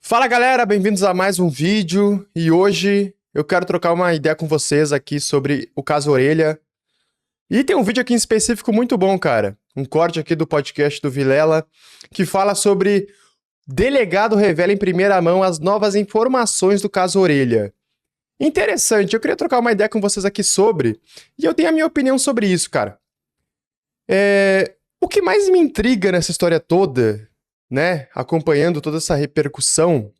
Fala galera, bem-vindos a mais um vídeo e hoje eu quero trocar uma ideia com vocês aqui sobre o caso Orelha. E tem um vídeo aqui em específico muito bom, cara. Um corte aqui do podcast do Vilela que fala sobre delegado revela em primeira mão as novas informações do caso Orelha. Interessante, eu queria trocar uma ideia com vocês aqui sobre, e eu tenho a minha opinião sobre isso, cara. O que mais me intriga nessa história toda, né, acompanhando toda essa repercussão,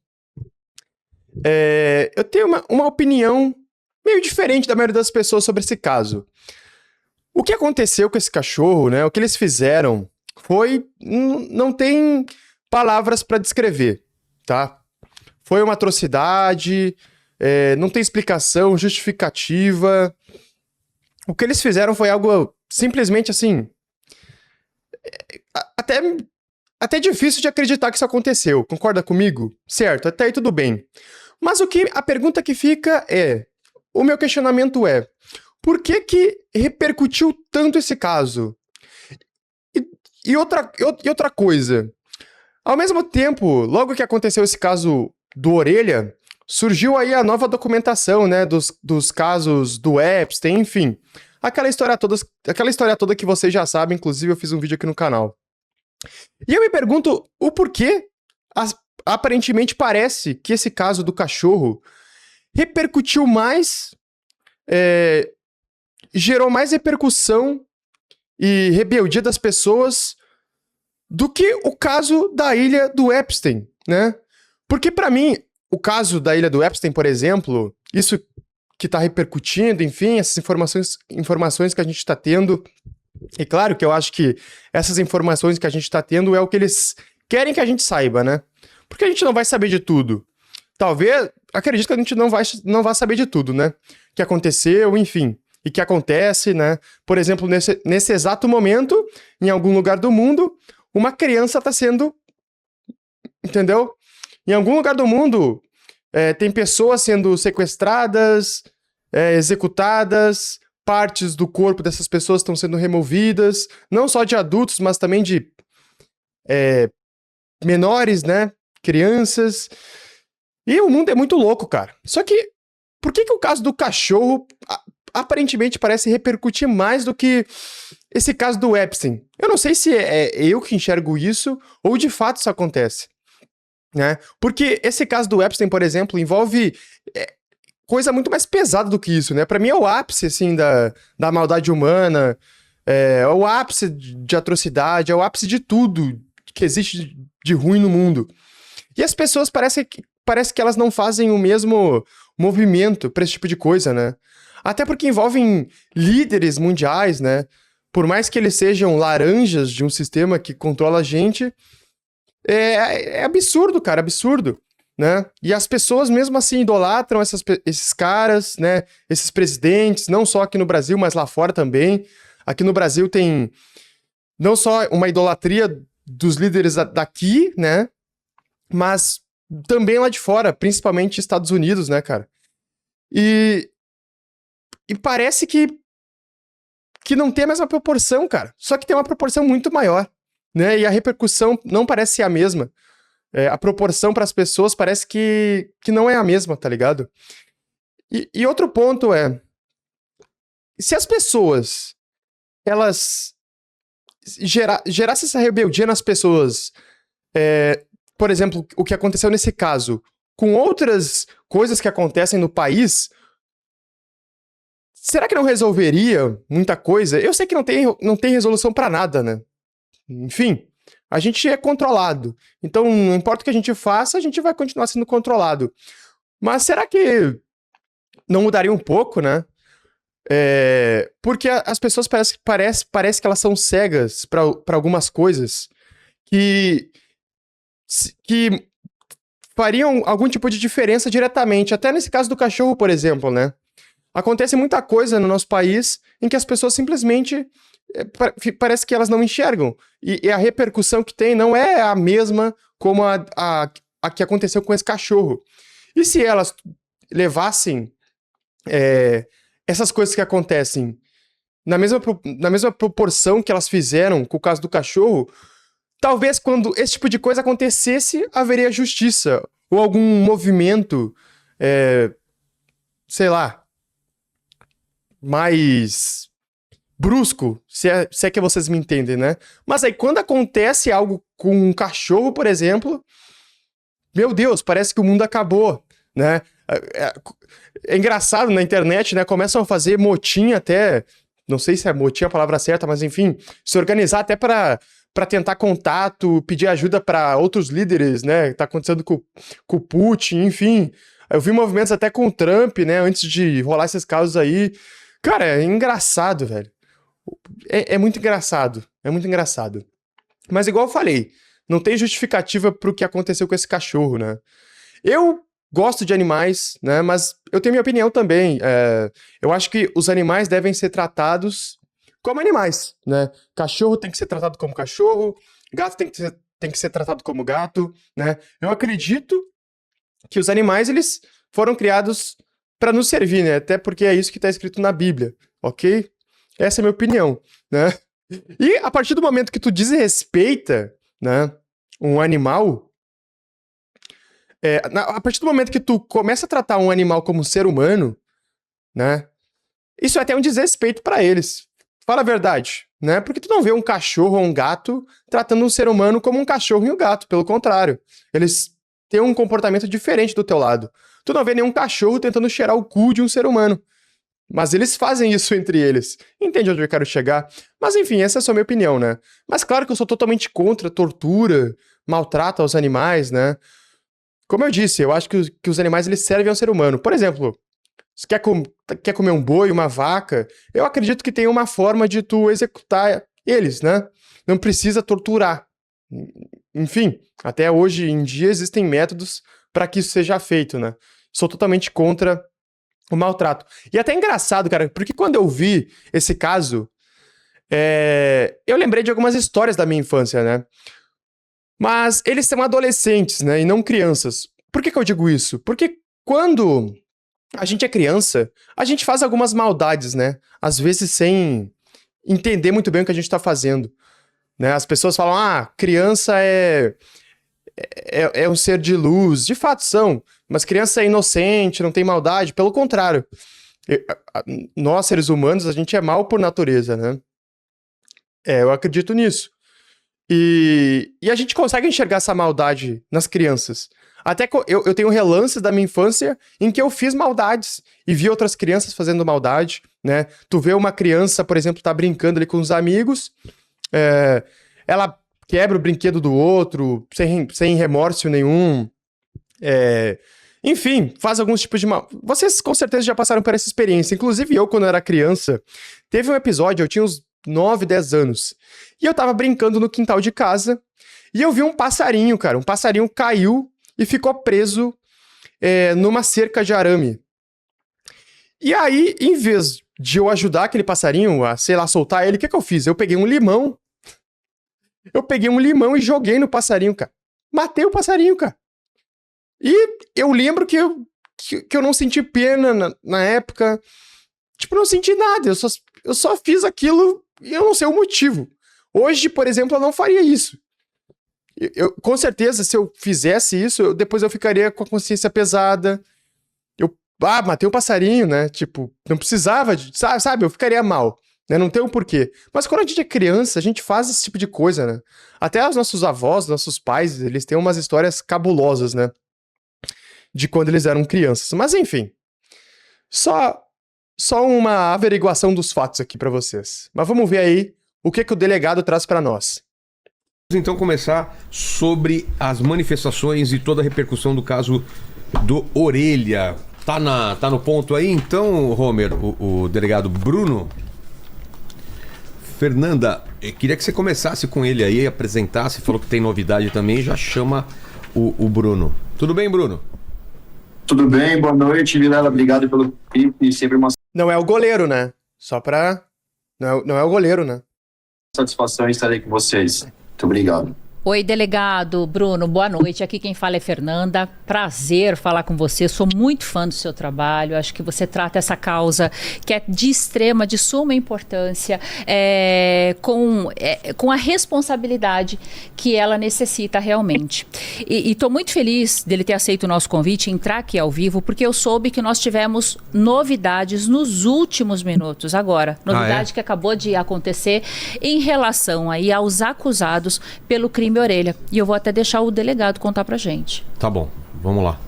eu tenho uma opinião meio diferente da maioria das pessoas sobre esse caso. O que aconteceu com esse cachorro, né, o que eles fizeram foi... não tem palavras para descrever, tá? Foi uma atrocidade, não tem explicação, justificativa. O que eles fizeram foi algo simplesmente assim... Até difícil de acreditar que isso aconteceu, concorda comigo? Certo, até aí tudo bem. Mas a pergunta que fica é, o meu questionamento é, por que repercutiu tanto esse caso? E outra coisa, ao mesmo tempo, logo que aconteceu esse caso do Orelha, surgiu aí a nova documentação, né, dos casos do Epstein, enfim, aquela história toda que vocês já sabem, inclusive eu fiz um vídeo aqui no canal. E eu me pergunto o porquê aparentemente parece que esse caso do cachorro repercutiu mais, gerou mais repercussão e rebeldia das pessoas do que o caso da ilha do Epstein, né? Porque pra mim, o caso da ilha do Epstein, por exemplo, isso que tá repercutindo, enfim, essas informações que a gente tá tendo... E claro que eu acho que essas informações que a gente tá tendo é o que eles querem que a gente saiba, né? Porque a gente não vai saber de tudo. Talvez, acredito que a gente não vai saber de tudo, né? Que aconteceu, enfim, e que acontece, né? Por exemplo, nesse exato momento, em algum lugar do mundo, uma criança tá sendo... Entendeu? Em algum lugar do mundo, tem pessoas sendo sequestradas, executadas... Partes do corpo dessas pessoas estão sendo removidas, não só de adultos, mas também de menores, né? Crianças. E o mundo é muito louco, cara. Só que, por que o caso do cachorro aparentemente parece repercutir mais do que esse caso do Epstein? Eu não sei se é eu que enxergo isso, ou de fato isso acontece, né? Porque esse caso do Epstein, por exemplo, envolve... coisa muito mais pesada do que isso, né? Pra mim é o ápice, assim, da maldade humana, é o ápice de atrocidade, é o ápice de tudo que existe de ruim no mundo. E as pessoas parece que elas não fazem o mesmo movimento pra esse tipo de coisa, né? Até porque envolvem líderes mundiais, né? Por mais que eles sejam laranjas de um sistema que controla a gente, é absurdo, cara, absurdo. Né? E as pessoas mesmo assim idolatram esses caras, né? Esses presidentes, não só aqui no Brasil, mas lá fora também. Aqui no Brasil tem não só uma idolatria dos líderes daqui, né? Mas também lá de fora, principalmente Estados Unidos, né, cara? E parece que não tem a mesma proporção, cara. Só que tem uma proporção muito maior, né? E a repercussão não parece ser a mesma. A proporção para as pessoas parece que não é a mesma, tá ligado? E outro ponto é, se as pessoas, elas gerassem essa rebeldia nas pessoas, por exemplo, o que aconteceu nesse caso, com outras coisas que acontecem no país, será que não resolveria muita coisa? Eu sei que não tem resolução para nada, né? Enfim... A gente é controlado. Então, não importa o que a gente faça, a gente vai continuar sendo controlado. Mas será que não mudaria um pouco, né? Porque as pessoas parece que elas são cegas para algumas coisas que fariam algum tipo de diferença diretamente. Até nesse caso do cachorro, por exemplo, né? Acontece muita coisa no nosso país em que as pessoas simplesmente... parece que elas não enxergam. E a repercussão que tem não é a mesma como a que aconteceu com esse cachorro. E se elas levassem essas coisas que acontecem na mesma proporção que elas fizeram com o caso do cachorro, talvez quando esse tipo de coisa acontecesse, haveria justiça. ou algum movimento, sei lá, mais brusco, se é que vocês me entendem, né? Mas aí quando acontece algo com um cachorro, por exemplo, meu Deus, parece que o mundo acabou, né? É engraçado na internet, né? Começam a fazer motim até, não sei se é motim a palavra certa, mas enfim, se organizar até para tentar contato, pedir ajuda para outros líderes, né? Tá acontecendo com o Putin, enfim. Eu vi movimentos até com o Trump, né? Antes de rolar esses casos aí. Cara, é engraçado, velho. É muito engraçado. É muito engraçado. Mas igual eu falei, não tem justificativa pro que aconteceu com esse cachorro, né? Eu gosto de animais, né? Mas eu tenho minha opinião também. Eu acho que os animais devem ser tratados como animais, né? Cachorro tem que ser tratado como cachorro, gato tem que ser tratado como gato, né? Eu acredito que os animais, eles foram criados para nos servir, né? Até porque é isso que está escrito na Bíblia, ok? Essa é a minha opinião, né? E a partir do momento que tu desrespeita, né, um animal, a partir do momento que tu começa a tratar um animal como um ser humano, né, isso é até um desrespeito para eles. Fala a verdade, né? Porque tu não vê um cachorro ou um gato tratando um ser humano como um cachorro e um gato, pelo contrário. Eles têm um comportamento diferente do teu lado. Tu não vê nenhum cachorro tentando cheirar o cu de um ser humano. Mas eles fazem isso entre eles. Entende onde eu quero chegar? Mas enfim, essa é só a minha opinião, né? Mas claro que eu sou totalmente contra tortura, maltrato aos animais, né? Como eu disse, eu acho que os animais eles servem ao ser humano. Por exemplo, se quer comer um boi, uma vaca, eu acredito que tem uma forma de tu executar eles, né? Não precisa torturar. Enfim, até hoje em dia existem métodos para que isso seja feito, né? Sou totalmente contra o maltrato. E até é engraçado, cara, porque quando eu vi esse caso, eu lembrei de algumas histórias da minha infância, né? Mas eles são adolescentes, né? E não crianças. Por que eu digo isso? Porque quando a gente é criança, a gente faz algumas maldades, né? Às vezes sem entender muito bem o que a gente tá fazendo, né? As pessoas falam, criança é um ser de luz. De fato são, mas criança é inocente, não tem maldade. Pelo contrário, nós, seres humanos, a gente é mal por natureza, né? Eu acredito nisso. E a gente consegue enxergar essa maldade nas crianças. Até que eu tenho relances da minha infância em que eu fiz maldades e vi outras crianças fazendo maldade, né? Tu vê uma criança, por exemplo, tá brincando ali com os amigos, ela quebra o brinquedo do outro, sem remorso nenhum. Enfim, faz alguns tipos de mal. Vocês com certeza já passaram por essa experiência. Inclusive eu, quando eu era criança, teve um episódio, eu tinha uns 9, 10 anos. E eu tava brincando no quintal de casa e eu vi um passarinho, cara. Um passarinho caiu e ficou preso numa cerca de arame. E aí, em vez de eu ajudar aquele passarinho a, sei lá, soltar ele, o que eu fiz? Eu peguei um limão. E joguei no passarinho, cara. Matei o passarinho, cara. E eu lembro que eu não senti pena na época. Tipo, não senti nada. Eu só fiz aquilo e eu não sei o motivo. Hoje, por exemplo, eu não faria isso. Com certeza, se eu fizesse isso, depois eu ficaria com a consciência pesada. Matei um passarinho, né? Tipo, não precisava sabe? Eu ficaria mal, né? Não tem um porquê. Mas quando a gente é criança, a gente faz esse tipo de coisa, né? Até os nossos avós, nossos pais, eles têm umas histórias cabulosas, né? De quando eles eram crianças. Mas enfim, só uma averiguação dos fatos aqui pra vocês. Mas vamos ver aí o que o delegado traz pra nós. Vamos então começar sobre as manifestações e toda a repercussão do caso do Orelha. Tá no ponto aí então, Homer, o delegado Bruno? Fernanda, eu queria que você começasse com ele aí, apresentasse, falou que tem novidade também, já chama o Bruno. Tudo bem, Bruno? Tudo bem, boa noite, Vilela, obrigado pelo convite, sempre uma Não é o goleiro, né? Não é o goleiro, né? satisfação estar aí com vocês. Muito obrigado. Oi, delegado Bruno, boa noite. Aqui quem fala é Fernanda. Prazer falar com você. Sou muito fã do seu trabalho. Acho que você trata essa causa que é de extrema, de suma importância, com a responsabilidade que ela necessita realmente. E estou muito feliz dele ter aceito o nosso convite, entrar aqui ao vivo, porque eu soube que nós tivemos novidades nos últimos minutos agora. Novidade que acabou de acontecer em relação aí aos acusados pelo crime Orelha. E eu vou até deixar o delegado contar pra gente. Tá bom, vamos lá.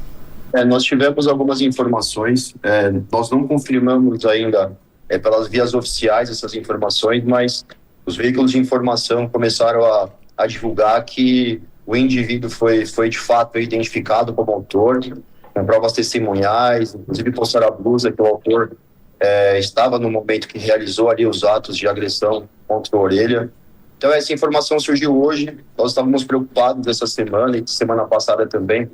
Nós tivemos algumas informações, nós não confirmamos ainda pelas vias oficiais essas informações, mas os veículos de informação começaram a divulgar que o indivíduo foi de fato identificado como autor, com provas testemunhais, inclusive postaram a blusa que o autor estava no momento que realizou ali os atos de agressão contra a Orelha. Então, essa informação surgiu hoje. Nós estávamos preocupados essa semana e semana passada também,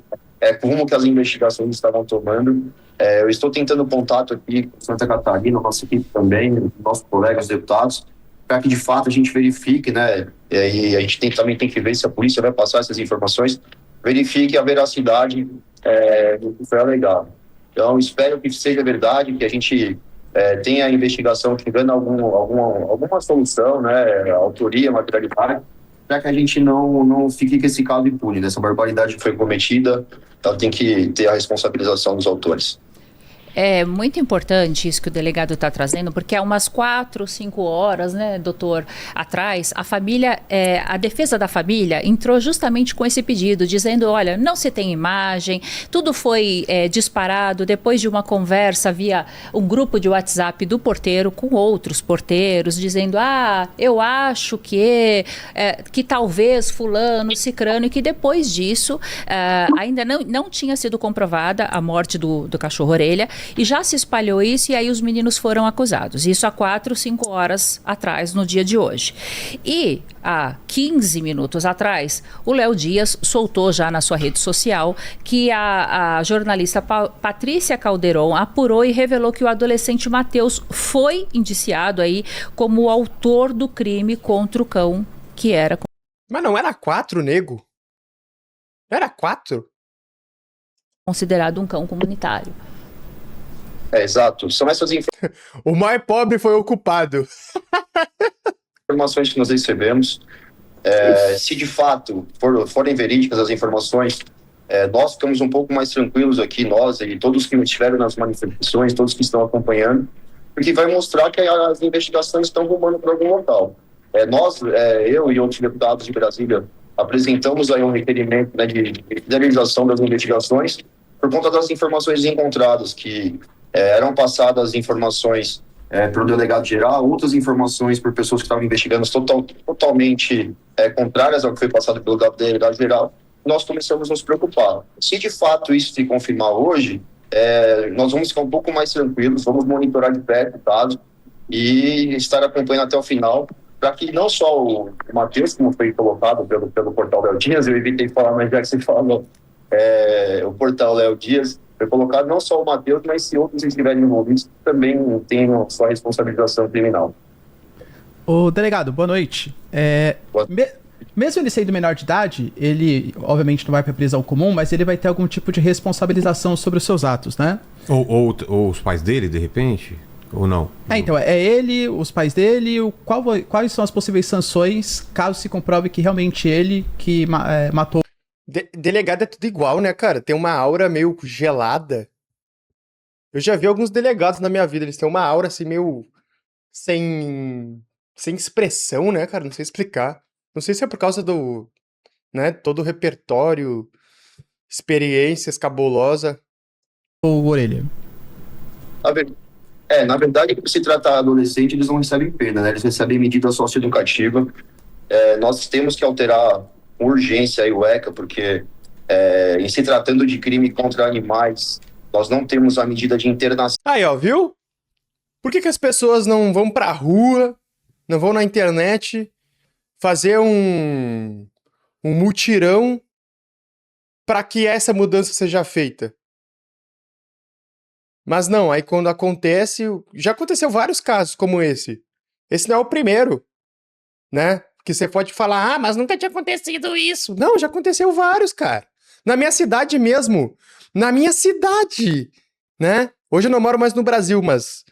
como que as investigações estavam tomando. Eu estou tentando contato aqui com Santa Catarina, nossa equipe também, nossos colegas deputados, para que de fato a gente verifique, né? E a gente também tem que ver se a polícia vai passar essas informações, verifique a veracidade do que foi alegado. Então, espero que seja verdade, que a gente tenha a investigação chegando a alguma solução, né, autoria, materialidade, para que a gente não fique com esse caso impune, né? Essa barbaridade que foi cometida, ela tem que ter a responsabilização dos autores. É muito importante isso que o delegado está trazendo, porque há umas 4, 5 horas, né, doutor, atrás, a família, a defesa da família entrou justamente com esse pedido, dizendo, olha, não se tem imagem, tudo foi disparado depois de uma conversa via um grupo de WhatsApp do porteiro com outros porteiros, dizendo, eu acho que talvez fulano, cicrano, e que depois disso ainda não tinha sido comprovada a morte do cachorro-orelha, e já se espalhou isso e aí os meninos foram acusados. Isso há 4, 5 horas atrás, no dia de hoje. E há 15 minutos atrás, o Léo Dias soltou já na sua rede social que a jornalista Patrícia Calderon apurou e revelou que o adolescente Matheus foi indiciado aí como o autor do crime contra o cão que era... Mas não era 4, nego? Era 4? Considerado um cão comunitário. Exato. São essas O mais pobre foi o culpado. informações que nós recebemos. Se de fato forem verídicas as informações, nós ficamos um pouco mais tranquilos aqui, nós e todos que estiveram nas manifestações, todos que estão acompanhando, porque vai mostrar que as investigações estão rumando para algum local. Eu e outros deputados de Brasília, apresentamos aí um requerimento, né, de finalização das investigações por conta das informações encontradas, que eram passadas informações para o delegado geral, outras informações por pessoas que estavam investigando totalmente contrárias ao que foi passado pelo delegado geral. Nós começamos a nos preocupar. Se de fato isso se confirmar hoje, nós vamos ficar um pouco mais tranquilos, vamos monitorar de perto o caso e estar acompanhando até o final, para que não só o Matheus, como foi colocado pelo portal Léo Dias, eu evitei falar, mas já que você falou, o portal Léo Dias, foi colocado não só o Matheus, mas se outros estiverem envolvidos, também tenham sua responsabilização criminal. Ô, delegado, boa noite. Mesmo ele sendo menor de idade, ele obviamente não vai para prisão comum, mas ele vai ter algum tipo de responsabilização sobre os seus atos, né? Ou os pais dele, de repente? Ou não? Então, é ele, os pais dele, quais são as possíveis sanções, caso se comprove que realmente ele que matou... Delegado é tudo igual, né, cara? Tem uma aura meio gelada. Eu já vi alguns delegados na minha vida, eles têm uma aura assim meio sem expressão, né, cara? Não sei explicar. Não sei se é por causa do, né, todo o repertório, experiências cabulosa. Ou Orelha? Na verdade, por se tratar adolescente, eles não recebem pena, né? Eles recebem medida socioeducativa. Nós temos que alterar com urgência aí o ECA, porque em se tratando de crime contra animais, nós não temos a medida de internação. Aí, ó, viu? Por que as pessoas não vão pra rua, não vão na internet fazer um mutirão para que essa mudança seja feita? Mas não, aí quando acontece... Já aconteceu vários casos como esse. Esse não é o primeiro, né? Porque você pode falar, mas nunca tinha acontecido isso. Não, já aconteceu vários, cara. Na minha cidade mesmo. Na minha cidade, né? Hoje eu não moro mais no Brasil, mas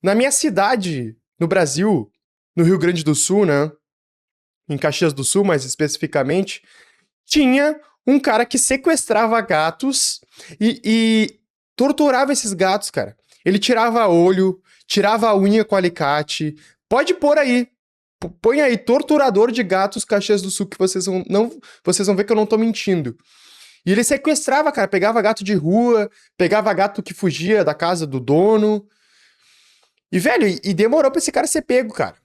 na minha cidade, no Brasil, no Rio Grande do Sul, né? Em Caxias do Sul, mais especificamente, tinha um cara que sequestrava gatos e torturava esses gatos, cara. Ele tirava olho, tirava a unha com alicate. Pode pôr aí. Põe aí, torturador de gatos Caxias do Sul, que vocês vão ver que eu não tô mentindo. E ele sequestrava, cara, pegava gato de rua, pegava gato que fugia da casa do dono. E, velho, e demorou pra esse cara ser pego, cara.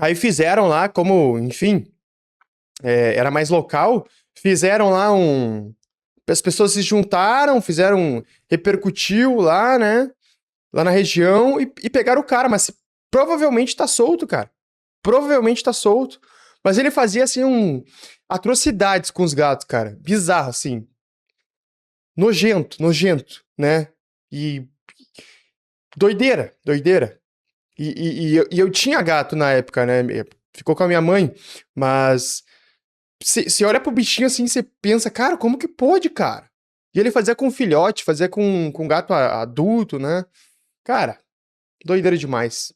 Aí fizeram lá, como, enfim, era mais local, fizeram lá as pessoas se juntaram, repercutiu lá, né, lá na região e pegaram o cara, mas provavelmente tá solto, cara. Provavelmente tá solto. Mas ele fazia, assim, atrocidades com os gatos, cara. Bizarro, assim. Nojento, né? E doideira. E eu tinha gato na época, né? Ficou com a minha mãe. Mas você olha pro bichinho assim, você pensa, cara, como que pode, cara? E ele fazia com filhote, fazia com gato adulto, né? Uma doideira demais.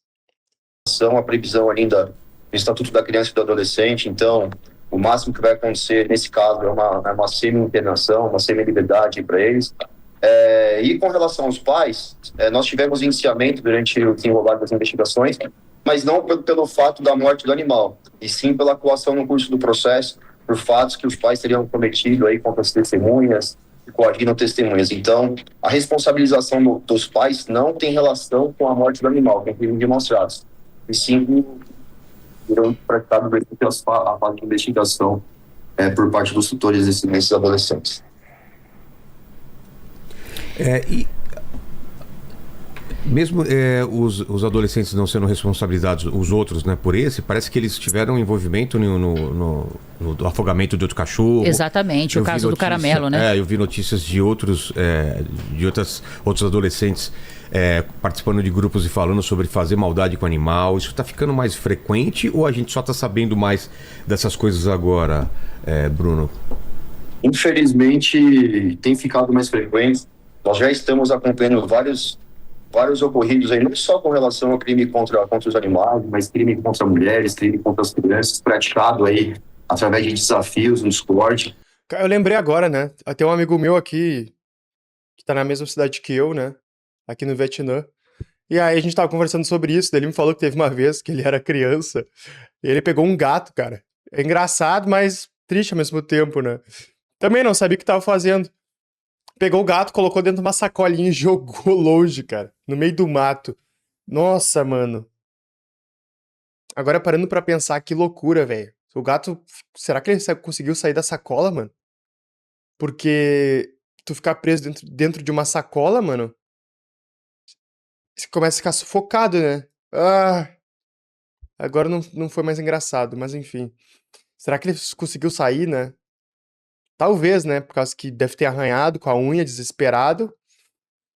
A previsão ainda do Estatuto da Criança e do Adolescente, então o máximo que vai acontecer nesse caso é uma semi-internação, uma semi-liberdade para eles. E com relação aos pais, nós tivemos iniciamento durante o desenrolar das investigações, mas não pelo fato da morte do animal, e sim pela atuação no curso do processo, por fatos que os pais teriam cometido aí contra as testemunhas, coagindo testemunhas. Então, a responsabilização dos pais não tem relação com a morte do animal, com crimes demonstrados, e sim irão tratado durante a fase de investigação por parte dos tutores desses adolescentes. E mesmo os adolescentes não sendo responsabilizados, os outros, né, por parece que eles tiveram envolvimento no afogamento de outro cachorro. Exatamente, o caso do Caramelo, né? Eu vi notícias de outros adolescentes participando de grupos e falando sobre fazer maldade com animal. Isso está ficando mais frequente ou a gente só está sabendo mais dessas coisas agora, Bruno? Infelizmente, tem ficado mais frequente. Nós já estamos acompanhando vários ocorridos aí, não só com relação ao crime contra os animais, mas crime contra mulheres, crime contra as crianças, praticado aí através de desafios no esporte. Eu lembrei agora, né? Tem um amigo meu aqui que tá na mesma cidade que eu, né? Aqui no Vietnã. E aí a gente tava conversando sobre isso, daí ele me falou que teve uma vez que ele era criança e ele pegou um gato, cara. É engraçado, mas triste ao mesmo tempo, né? Também não sabia o que tava fazendo. Pegou o gato, colocou dentro de uma sacolinha e jogou longe, cara. No meio do mato. Nossa, mano. Agora parando pra pensar, que loucura, velho. O gato, será que ele conseguiu sair da sacola, mano? Porque tu ficar preso dentro de uma sacola, mano, você começa a ficar sufocado, né? Agora não foi mais engraçado, mas enfim. Será que ele conseguiu sair, né? Talvez, né? Por causa que deve ter arranhado com a unha, desesperado.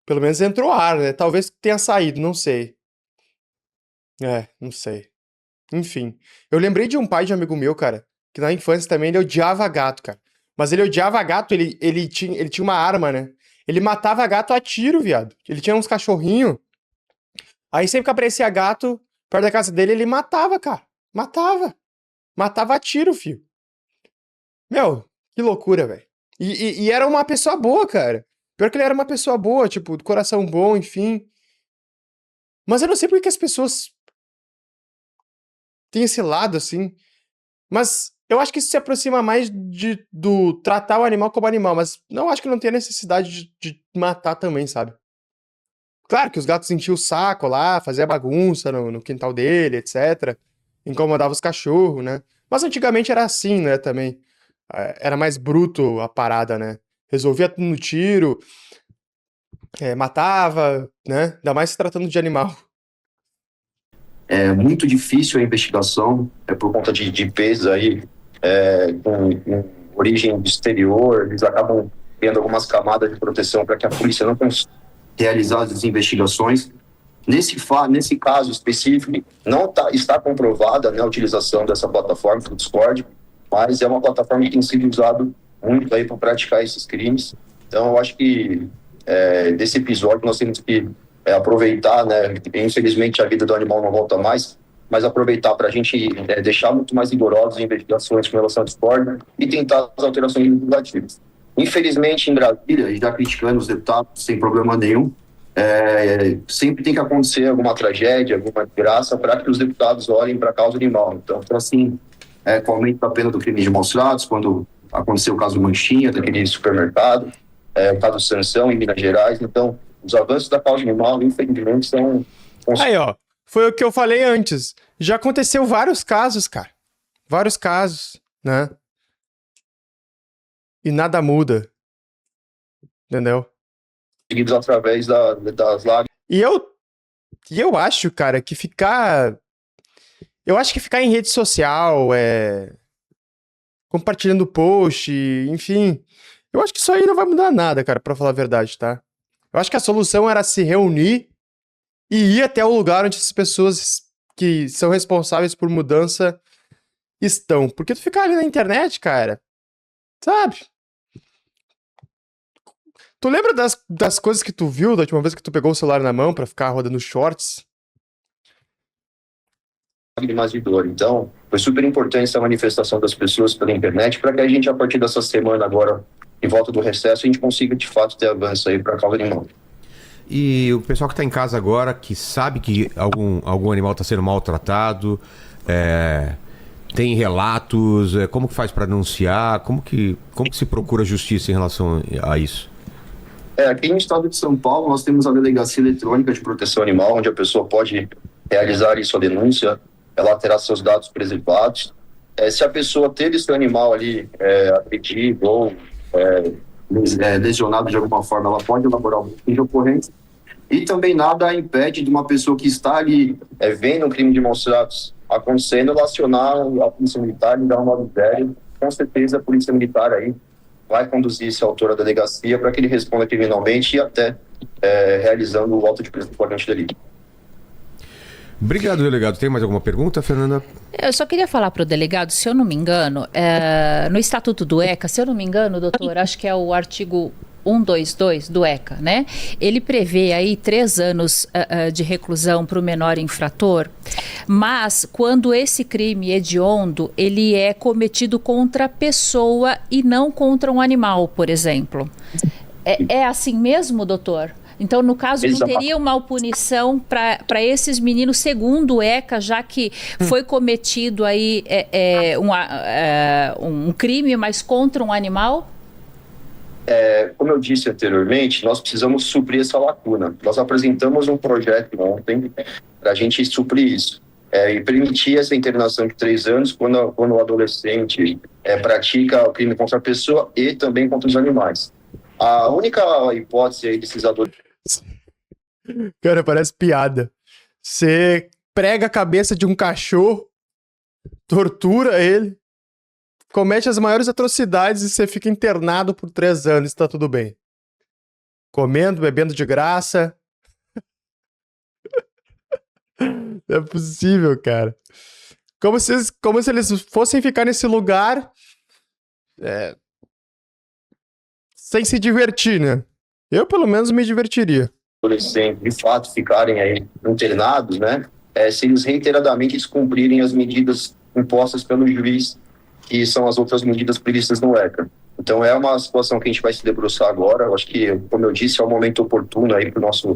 Pelo menos entrou ar, né? Talvez tenha saído, não sei. Não sei. Enfim. Eu lembrei de um pai de um amigo meu, cara, que na infância também ele odiava gato, cara. Mas ele odiava gato, ele tinha uma arma, né? Ele matava gato a tiro, viado. Ele tinha uns cachorrinhos. Aí sempre que aparecia gato perto da casa dele, ele matava, cara. Matava. Matava a tiro, filho. Meu, que loucura, velho. E era uma pessoa boa, cara. Pior que ele era uma pessoa boa, tipo, de coração bom, enfim. Mas eu não sei por que as pessoas têm esse lado, assim. Mas eu acho que isso se aproxima mais do tratar o animal como animal. Mas não acho que não tenha necessidade de matar também, sabe? Claro que os gatos enchiam o saco lá, fazia bagunça no quintal dele, etc. Incomodava os cachorros, né? Mas antigamente era assim, né, também. Era mais bruto a parada, né? Resolvia tudo no tiro, matava, né? Ainda mais se tratando de animal. É muito difícil a investigação, por conta de pesos aí, com origem do exterior, eles acabam criando algumas camadas de proteção para que a polícia não consiga realizar as investigações. Nesse caso específico, não está comprovada, né, a utilização dessa plataforma do Discord, mas é uma plataforma que tem sido usada muito aí para praticar esses crimes. Então, eu acho que desse episódio nós temos que aproveitar, né? Infelizmente, a vida do animal não volta mais, mas aproveitar para a gente deixar muito mais rigorosas as investigações com relação ao Discord e tentar as alterações legislativas. Infelizmente, em Brasília, já criticando os deputados sem problema nenhum, sempre tem que acontecer alguma tragédia, alguma desgraça para que os deputados olhem para a causa animal. Então, assim, com o aumento da pena do crime de maus tratos, quando aconteceu o caso do Manchinha, daquele supermercado, o caso do Sansão, em Minas Gerais. Então, os avanços da causa animal, infelizmente, são... Aí, ó, foi o que eu falei antes. Já aconteceu vários casos, cara. Vários casos, né? E nada muda. Entendeu? Seguidos através das lágrimas. E eu acho, cara, que ficar... Eu acho que ficar em rede social, compartilhando post, enfim... Eu acho que isso aí não vai mudar nada, cara, pra falar a verdade, tá? Eu acho que a solução era se reunir e ir até o lugar onde as pessoas que são responsáveis por mudança estão. Porque tu ficar ali na internet, cara, sabe? Tu lembra das coisas que tu viu da última vez que tu pegou o celular na mão pra ficar rodando shorts? Lágrimas de dor. Então, foi super importante essa manifestação das pessoas pela internet para que a gente, a partir dessa semana agora, em volta do recesso, a gente consiga, de fato, ter avanço aí para a causa animal. E o pessoal que está em casa agora, que sabe que algum animal está sendo maltratado, tem relatos, como que faz para denunciar, como que se procura justiça em relação a isso? Aqui no estado de São Paulo, nós temos a Delegacia Eletrônica de Proteção Animal, onde a pessoa pode realizar ali sua denúncia, ela terá seus dados preservados. Se a pessoa teve seu animal ali agredido ou lesionado de alguma forma, ela pode elaborar um boletim de ocorrência. E também nada impede de uma pessoa que está ali vendo um crime de maus tratos acontecendo, ela acionar a Polícia Militar e dar um 90. Com certeza a Polícia Militar aí vai conduzir esse autor à delegacia para que ele responda criminalmente e até realizando o auto de prisão flagrante delito. Obrigado, delegado. Tem mais alguma pergunta, Fernanda? Eu só queria falar para o delegado, se eu não me engano, no Estatuto do ECA, se eu não me engano, doutor, acho que é o artigo 122 do ECA, né? Ele prevê aí 3 anos de reclusão para o menor infrator, mas quando esse crime hediondo, ele é cometido contra a pessoa e não contra um animal, por exemplo. É assim mesmo, doutor? Então, no caso, não teria uma punição para esses meninos, segundo o ECA, já que foi cometido aí um crime, mas contra um animal? Como eu disse anteriormente, nós precisamos suprir essa lacuna. Nós apresentamos um projeto ontem para a gente suprir isso. E permitir essa internação de 3 anos quando o adolescente pratica o crime contra a pessoa e também contra os animais. A única hipótese aí desses adolescentes... Cara, parece piada. Você prega a cabeça de um cachorro, tortura ele, comete as maiores atrocidades e você fica internado por 3 anos e tá tudo bem. Comendo, bebendo de graça. Não é possível, cara. Como se eles fossem ficar nesse lugar sem se divertir, né? Eu, pelo menos, me divertiria. Adolescentes, de fato, ficarem aí internados, né? Se eles reiteradamente descumprirem as medidas impostas pelo juiz, que são as outras medidas previstas no ECA. Então, é uma situação que a gente vai se debruçar agora. Eu acho que, como eu disse, é o momento oportuno aí para o nosso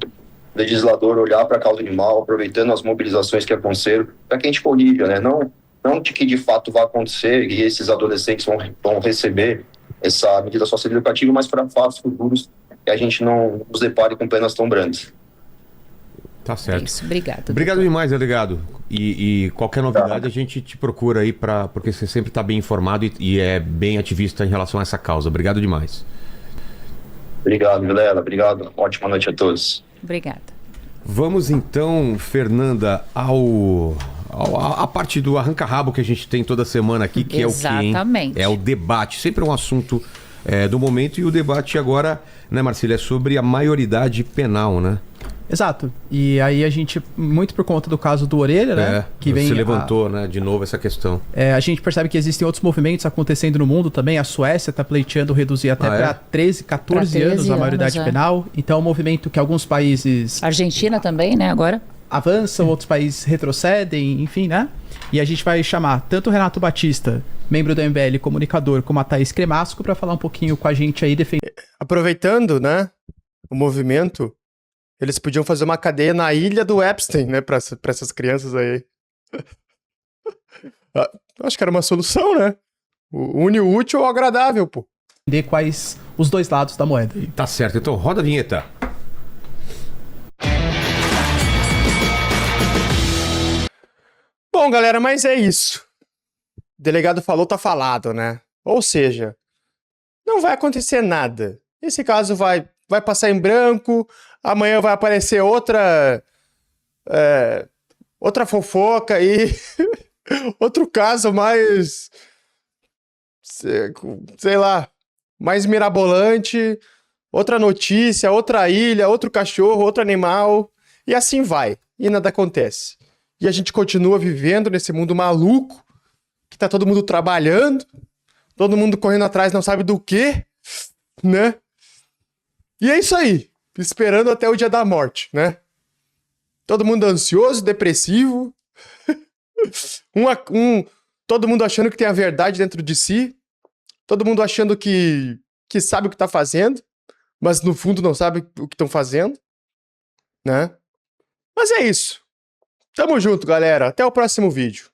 legislador olhar para a causa animal, aproveitando as mobilizações que aconteceram, para que a gente corrija, né? Não de que de fato vai acontecer e esses adolescentes vão receber essa medida socioeducativa, mas para fatos futuros que a gente não nos depare com penas tão brandas. Tá certo. Isso, obrigado. Obrigado demais, delegado. E qualquer novidade a gente te procura aí, porque você sempre está bem informado e é bem ativista em relação a essa causa. Obrigado demais. Obrigado, Vilela. Obrigado. Ótima noite a todos. Obrigada. Vamos então, Fernanda, a parte do arranca-rabo que a gente tem toda semana aqui, que Exatamente. É o quê, hein? É o debate. Sempre é um assunto do momento, e o debate agora, né, Marcília, é sobre a maioridade penal, né? Exato. E aí a gente, muito por conta do caso do Orelha, né? Que se levantou, né, de novo essa questão. A gente percebe que existem outros movimentos acontecendo no mundo também. A Suécia está pleiteando reduzir até para 13, 14 anos a maioridade penal. Então é um movimento que alguns países... Argentina também, né, agora? Avançam, outros países retrocedem, enfim, né? E a gente vai chamar tanto o Renato Batista, membro do MBL, comunicador, como a Thaís Cremasco, para falar um pouquinho com a gente aí, defender. Aproveitando, né, o movimento, eles podiam fazer uma cadeia na ilha do Epstein, né, pra essas crianças aí. Acho que era uma solução, né? Une o útil ao agradável, pô. Entender quais os dois lados da moeda. Tá certo, então roda a vinheta. Bom, galera, mas é isso. O delegado falou, tá falado, né? Ou seja, não vai acontecer nada. Esse caso vai passar em branco, amanhã vai aparecer outra fofoca aí, outro caso mais, sei lá, mais mirabolante, outra notícia, outra ilha, outro cachorro, outro animal, e assim vai, e nada acontece. E a gente continua vivendo nesse mundo maluco, que tá todo mundo trabalhando, todo mundo correndo atrás não sabe do quê, né? E é isso aí, esperando até o dia da morte, né? Todo mundo ansioso, depressivo, todo mundo achando que tem a verdade dentro de si, todo mundo achando que sabe o que tá fazendo, mas no fundo não sabe o que estão fazendo, né? Mas é isso. Tamo junto, galera. Até o próximo vídeo.